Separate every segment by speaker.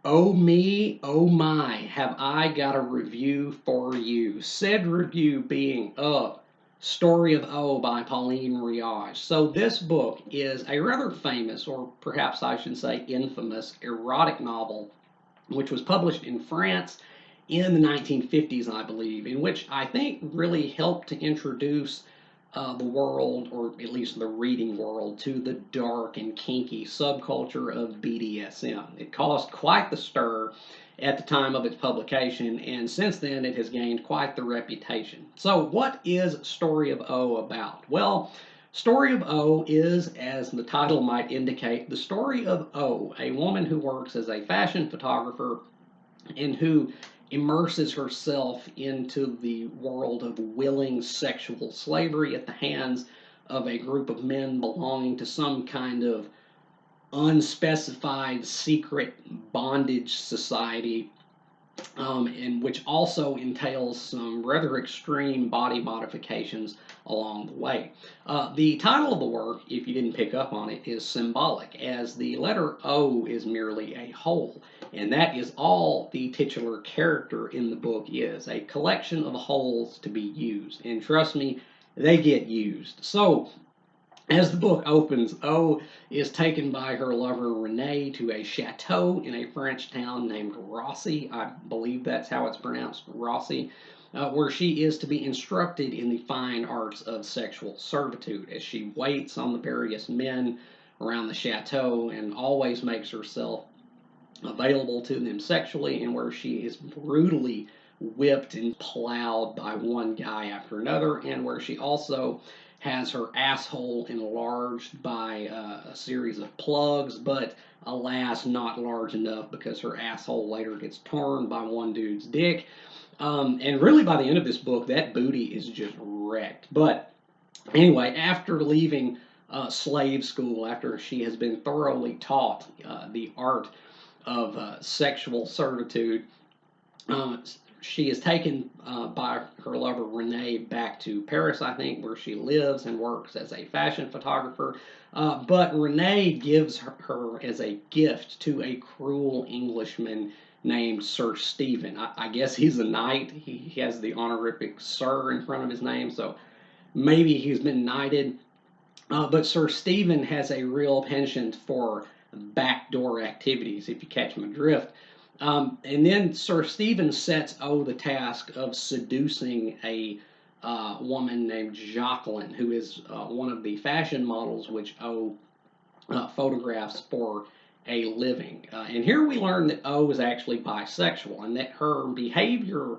Speaker 1: Oh me, oh my, have I got a review for you. Said review being Story of O by Pauline Reage. So this book is a rather famous, or perhaps I should say infamous, erotic novel which was published in France in the 1950s, I believe, in which I think really helped to introduce the world, or at least the reading world, to the dark and kinky subculture of BDSM. It caused quite the stir at the time of its publication, and since then it has gained quite the reputation. So, what is Story of O about? Well, Story of O is, as the title might indicate, the story of O, a woman who works as a fashion photographer and who immerses herself into the world of willing sexual slavery at the hands of a group of men belonging to some kind of unspecified secret bondage society, and which also entails some rather extreme body modifications along the way. The title of the work, if you didn't pick up on it, is symbolic, as the letter O is merely a hole, and that is all the titular character in the book is, a collection of holes to be used. And trust me, they get used. So, as the book opens, O is taken by her lover Renee to a chateau in a French town named Rossi. I believe that's how it's pronounced, Rossi, where she is to be instructed in the fine arts of sexual servitude as she waits on the various men around the chateau and always makes herself available to them sexually, and where she is brutally whipped and plowed by one guy after another, and where she also has her asshole enlarged by a series of plugs, but alas, not large enough because her asshole later gets torn by one dude's dick. And really, by the end of this book, that booty is just wrecked. But anyway, after leaving slave school, after she has been thoroughly taught the art of sexual servitude, uh, she is taken by her lover Renee back to Paris, I think, where she lives and works as a fashion photographer. But Renee gives her as a gift to a cruel Englishman named Sir Stephen. I guess he's a knight. He has the honorific Sir in front of his name, so maybe he's been knighted. But Sir Stephen has a real penchant for backdoor activities, if you catch my drift. And then Sir Stephen sets O the task of seducing a woman named Jacqueline, who is one of the fashion models which O photographs for a living. And here we learn that O is actually bisexual and that her behavior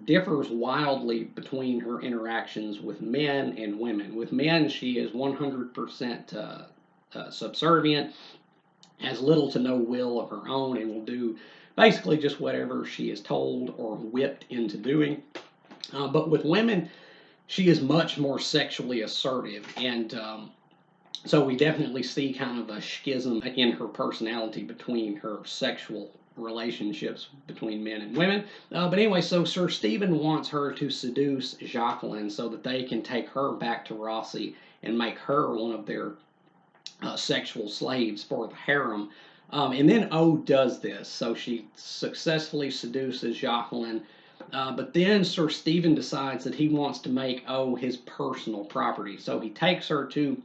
Speaker 1: differs wildly between her interactions with men and women. With men, she is 100% subservient, has little to no will of her own, and will do basically just whatever she is told or whipped into doing. But with women, she is much more sexually assertive, and so we definitely see kind of a schism in her personality between her sexual relationships between men and women. But anyway, so Sir Stephen wants her to seduce Jacqueline so that they can take her back to Rossi and make her one of their sexual slaves for the harem. And then O does this. So she successfully seduces Jacqueline. But then Sir Stephen decides that he wants to make O his personal property. So he takes her to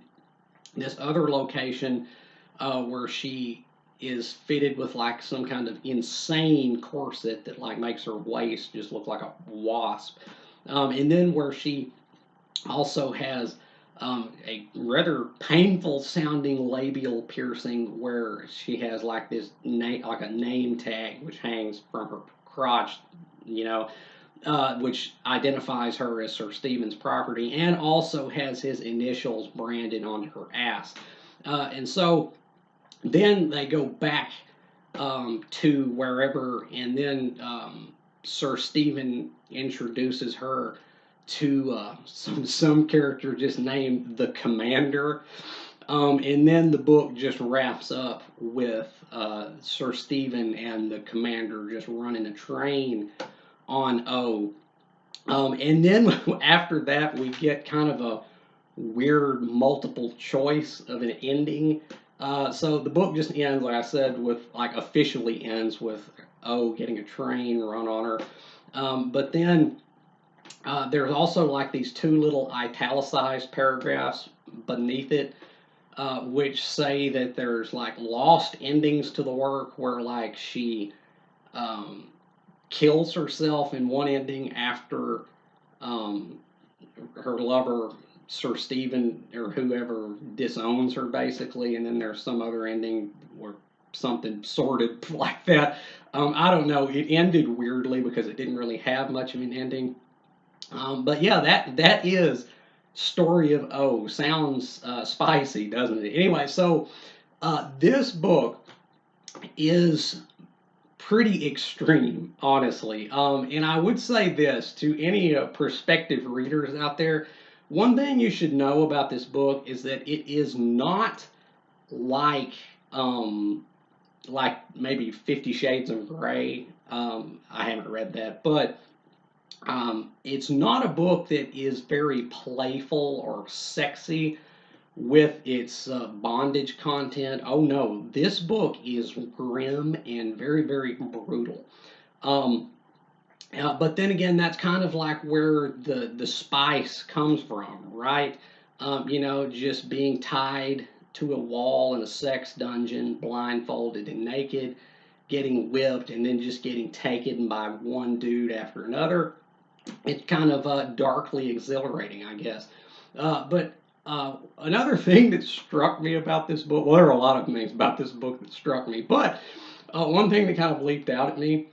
Speaker 1: this other location where she is fitted with like some kind of insane corset that like makes her waist just look like a wasp. And then where she also has a rather painful sounding labial piercing where she has like this name, like a name tag which hangs from her crotch, you know, which identifies her as Sir Stephen's property, and also has his initials branded onto her ass. And so then they go back to wherever, and then Sir Stephen introduces her to some character just named the Commander. And then the book just wraps up with Sir Stephen and the Commander just running a train on O. And then after that, we get kind of a weird multiple choice of an ending So the book just ends, like I said, with like officially ends with O getting a train run on her. But then there's also like these two little italicized paragraphs beneath it, which say that there's like lost endings to the work where like she um, kills herself in one ending after um, her lover Sir Stephen or whoever disowns her basically, and then there's some other ending where something sorted like that. I don't know. It ended weirdly because it didn't really have much of an ending. But yeah, that is story of O. Sounds spicy, doesn't it? Anyway, so this book is pretty extreme, honestly. And I would say this to any prospective readers out there. One thing you should know about this book is that it is not like um, like maybe 50 Shades of Grey. I haven't read that, but it's not a book that is very playful or sexy with its bondage content. Oh no, this book is grim and very, very brutal. Um, but then again, that's kind of like where the spice comes from, right? Just being tied to a wall in a sex dungeon, blindfolded and naked, getting whipped, and then just getting taken by one dude after another. It's kind of darkly exhilarating, I guess. But another thing that struck me about this book, well, there are a lot of things about this book that struck me, but one thing that kind of leaped out at me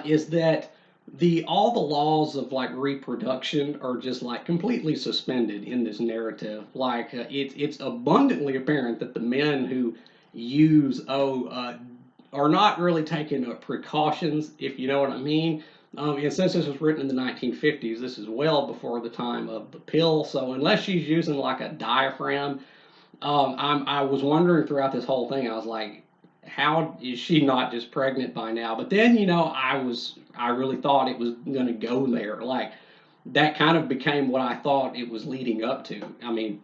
Speaker 1: is that the all the laws of like reproduction are just like completely suspended in this narrative. Like it's abundantly apparent that the men who use are not really taking precautions, if you know what I mean. And since this was written in the 1950s, this is well before the time of the pill. So unless she's using like a diaphragm, I was wondering throughout this whole thing. I was like, how is she not just pregnant by now? But then, I really thought it was going to go there. Like that kind of became what I thought it was leading up to. I mean,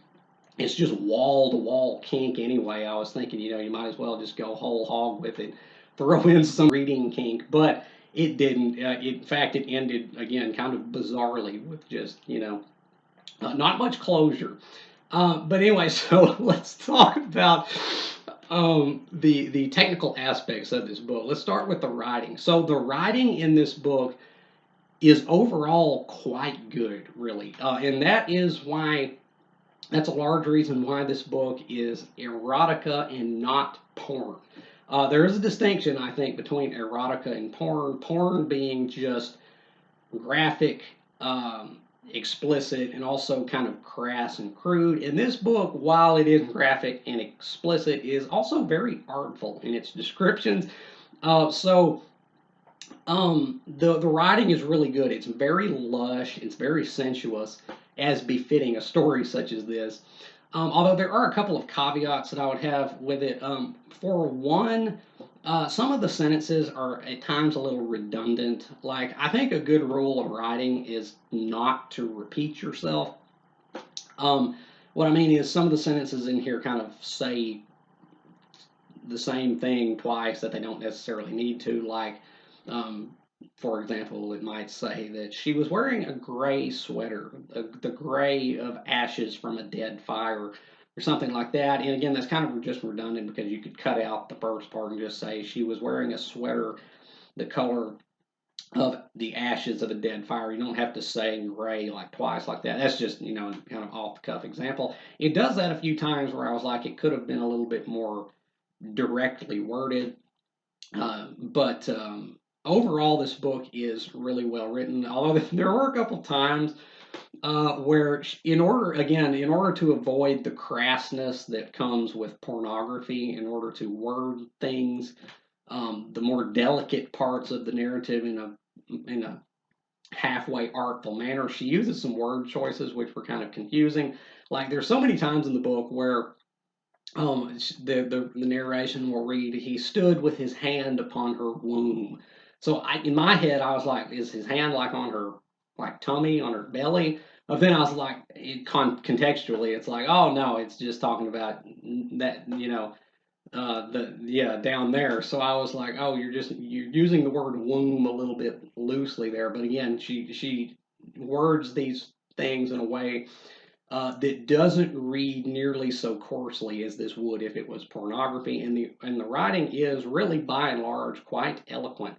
Speaker 1: it's just wall to wall kink anyway. I was thinking, you might as well just go whole hog with it, throw in some reading kink, but it didn't. In fact, it ended again kind of bizarrely with just, not much closure. But anyway, so let's talk about the technical aspects of this book. Let's start with the writing. So the writing in this book is overall quite good, really, and that's a large reason why this book is erotica and not porn. There is a distinction, I think, between erotica and porn. Porn being just graphic, explicit, and also kind of crass and crude. And this book, while it is graphic and explicit, is also very artful in its descriptions. The writing is really good. It's very lush. It's very sensuous, as befitting a story such as this. Although there are a couple of caveats that I would have with it. For one, some of the sentences are at times a little redundant. Like, I think a good rule of writing is not to repeat yourself. What I mean is, some of the sentences in here kind of say the same thing twice that they don't necessarily need to. Like, um, for example, it might say that she was wearing a gray sweater, the gray of ashes from a dead fire, or something like that. And again, that's kind of just redundant because you could cut out the first part and just say she was wearing a sweater the color of the ashes of a dead fire. You don't have to say gray like twice like that. That's just, kind of off the cuff example. It does that a few times where I was like, it could have been a little bit more directly worded. But overall, this book is really well written. Although there were a couple times where, in order to avoid the crassness that comes with pornography, in order to word things, the more delicate parts of the narrative in a halfway artful manner, she uses some word choices which were kind of confusing. Like there's so many times in the book where the narration will read, he stood with his hand upon her womb. So in my head, I was like, is his hand like on her like tummy, on her belly? But then I was like, contextually, it's like, oh no, it's just talking about that, down there. So I was like, oh, you're using the word womb a little bit loosely there. But again, she words these things in a way that doesn't read nearly so coarsely as this would if it was pornography. And the writing is really by and large quite eloquent,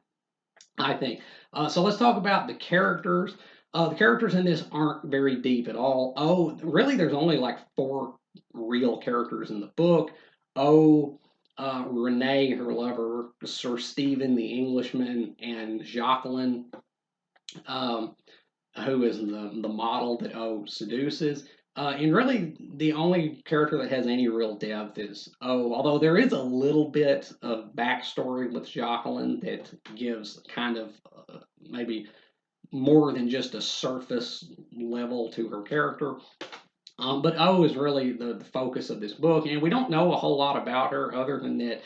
Speaker 1: I think. So let's talk about the characters. The characters in this aren't very deep at all. Oh, really? There's only like four real characters in the book. Oh, Renee, her lover, Sir Stephen, the Englishman, and Jacqueline, um, who is the model that O seduces. And really, the only character that has any real depth is O, although there is a little bit of backstory with Jacqueline that gives kind of maybe more than just a surface level to her character. But O is really the focus of this book, and we don't know a whole lot about her other than that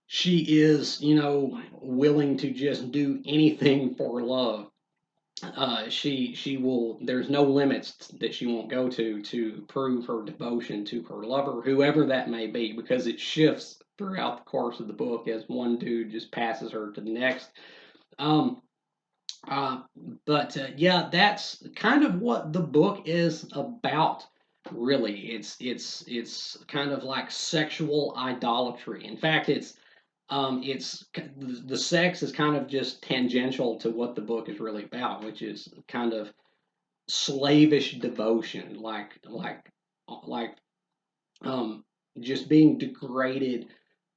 Speaker 1: she is, willing to just do anything for love. She will. There's no limits that she won't go to prove her devotion to her lover, whoever that may be, because it shifts throughout the course of the book as one dude just passes her to the next. Um, uh, but yeah, that's kind of what the book is about. Really, it's kind of like sexual idolatry. In fact, it's the sex is kind of just tangential to what the book is really about, which is kind of slavish devotion, like um, just being degraded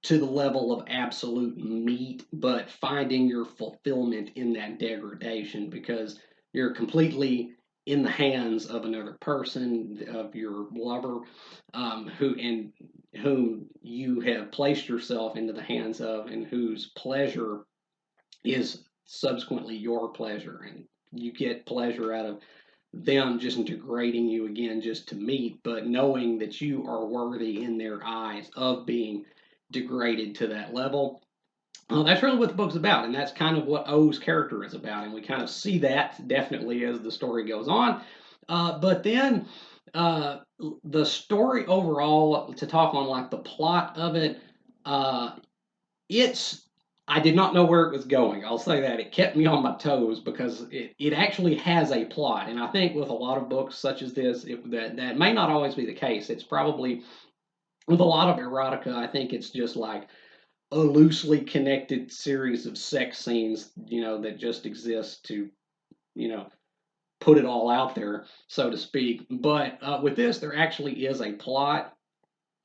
Speaker 1: to the level of absolute meat, but finding your fulfillment in that degradation because you're completely in the hands of another person, of your lover, whom you have placed yourself into the hands of, and whose pleasure is subsequently your pleasure, and you get pleasure out of them just degrading you again just to meet, but knowing that you are worthy in their eyes of being degraded to that level. That's really what the book's about, and that's kind of what O's character is about, and we kind of see that definitely as the story goes on. But then uh, the story overall, to talk on like the plot of it, uh, it's I did not know where it was going. I'll say that. It kept me on my toes because it actually has a plot. And I think with a lot of books such as this, that may not always be the case. It's probably, with a lot of erotica, I think it's just like a loosely connected series of sex scenes, that just exist to, you know, put it all out there, so to speak. But with this, there actually is a plot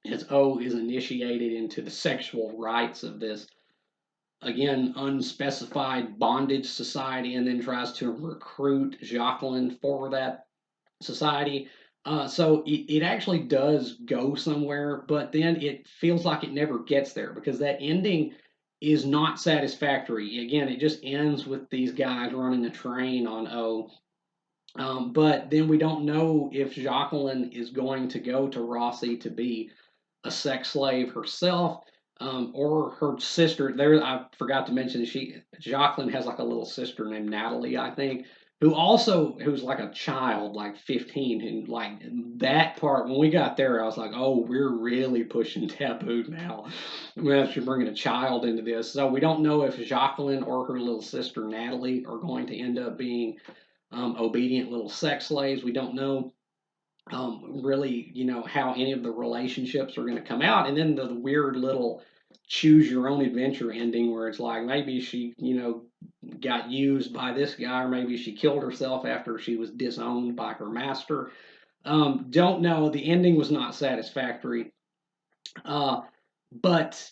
Speaker 1: as O is initiated into the sexual rites of this again unspecified bondage society, and then tries to recruit Jacqueline for that society. So it actually does go somewhere, but then it feels like it never gets there because that ending is not satisfactory. Again, it just ends with these guys running a train on O. But then we don't know if Jacqueline is going to go to Rossi to be a sex slave herself, or her sister. There, I forgot to mention Jacqueline has like a little sister named Natalie, I think, who's like a child, like 15, and like that part. When we got there, I was like, oh, we're really pushing taboo now. We're actually bringing a child into this, so we don't know if Jacqueline or her little sister Natalie are going to end up being obedient little sex slaves. We don't know really, how any of the relationships are going to come out. And then the weird little choose your own adventure ending where it's like maybe she, got used by this guy, or maybe she killed herself after she was disowned by her master. Don't know. The ending was not satisfactory. But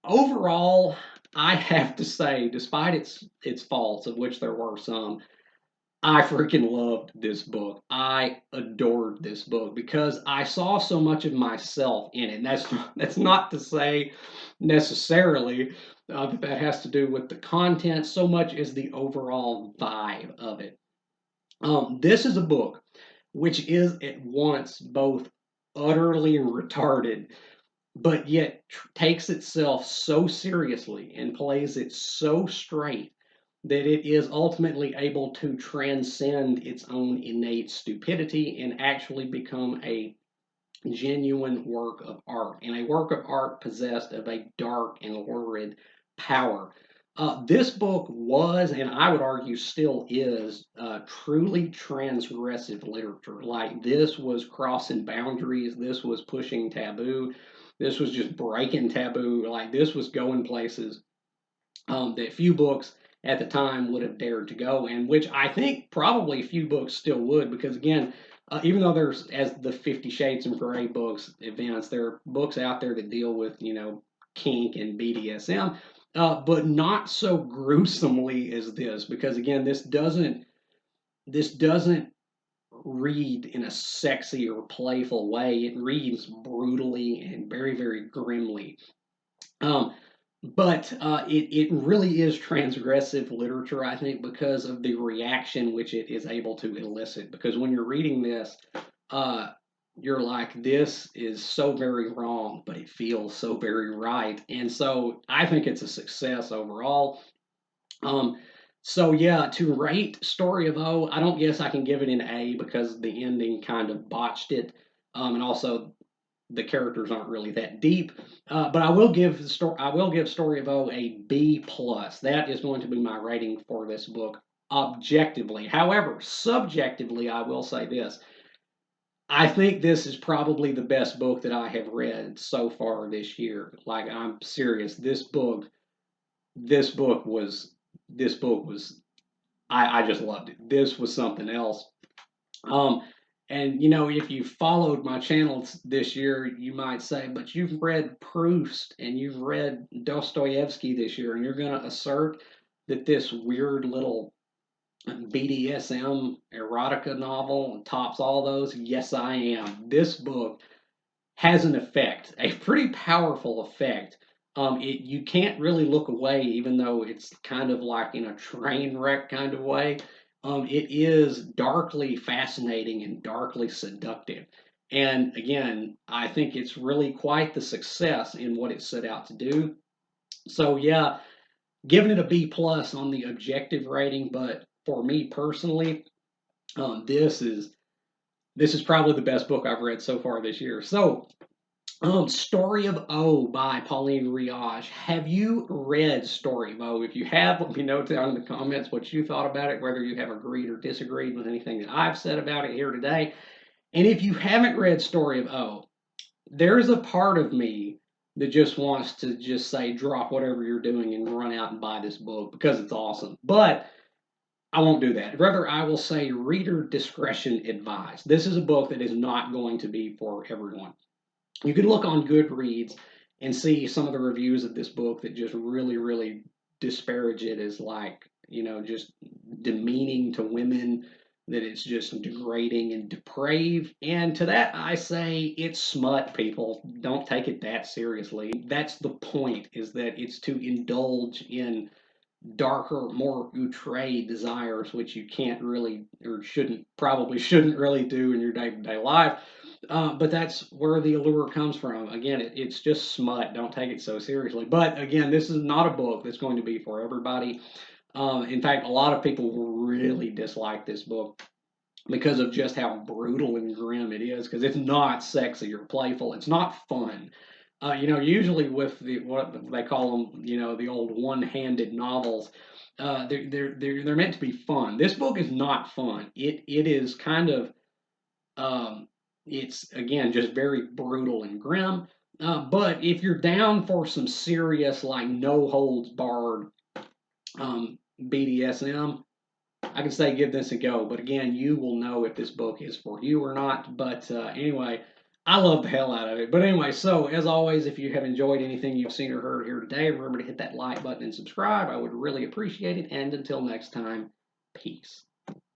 Speaker 1: overall, I have to say, despite its faults, of which there were some, I freaking loved this book. I adored this book because I saw so much of myself in it. And that's not to say necessarily that has to do with the content so much as the overall vibe of it. This is a book which is at once both utterly retarded, but yet takes itself so seriously and plays it so straight that it is ultimately able to transcend its own innate stupidity and actually become a genuine work of art, and a work of art possessed of a dark and lurid power. This book was, and I would argue still is, truly transgressive literature. Like, this was crossing boundaries, this was pushing taboo, this was just breaking taboo. Like, this was going places that few books at the time would have dared to go, and which I think probably few books still would, because again, even though there's, as the 50 Shades of Grey books advance, there are books out there that deal with, kink and BDSM, but not so gruesomely as this, because again, this doesn't read in a sexy or playful way. It reads brutally and very, very grimly. Um, but it really is transgressive literature, I think, because of the reaction which it is able to elicit. Because when you're reading this, uh, you're like, this is so very wrong, but it feels so very right. And so I think it's a success overall. Um, so yeah, to rate Story of O, I don't guess I can give it an A because the ending kind of botched it. And also the characters aren't really that deep. But I will give Story of O a B plus. That is going to be my rating for this book objectively. However, subjectively, I will say this: I think this is probably the best book that I have read so far this year. Like, I'm serious. This book was, this book was. I just loved it. This was something else. Um, and if you followed my channel this year, you might say, but you've read Proust and you've read Dostoevsky this year, and you're going to assert that this weird little BDSM erotica novel tops all those? Yes, I am. This book has an effect, a pretty powerful effect. You can't really look away, even though it's kind of like in a train wreck kind of way. It is darkly fascinating and darkly seductive. And again, I think it's really quite the success in what it set out to do. So yeah, giving it a B plus on the objective rating, but for me personally, this is probably the best book I've read so far this year. So Story of O by Pauline Reage. Have you read Story of O? If you have, let me know down in the comments what you thought about it, whether you have agreed or disagreed with anything that I've said about it here today. And if you haven't read Story of O, there's a part of me that just wants to just say, drop whatever you're doing and run out and buy this book because it's awesome. But I won't do that. Rather, I will say reader discretion advised. This is a book that is not going to be for everyone. You can look on Goodreads and see some of the reviews of this book that just really, really disparage it as, like, just demeaning to women, that it's just degrading and depraved. And to that, I say it's smut, people. Don't take it that seriously. That's the point, is that it's to indulge in darker, more outre desires, which you can't really, or probably shouldn't really do in your day to day life. But that's where the allure comes from. Again, it's just smut. Don't take it so seriously. But again, this is not a book that's going to be for everybody. In fact, a lot of people will really dislike this book because of just how brutal and grim it is. Because it's not sexy or playful. It's not fun. Usually with what they call them, the old one-handed novels, they're meant to be fun. This book is not fun. It is kind of, it's again just very brutal and grim. But if you're down for some serious, like, no holds barred BDSM, I can say give this a go. But again, you will know if this book is for you or not. But anyway, I love the hell out of it. But anyway, so as always, if you have enjoyed anything you've seen or heard here today, remember to hit that like button and subscribe. I would really appreciate it. And until next time, peace.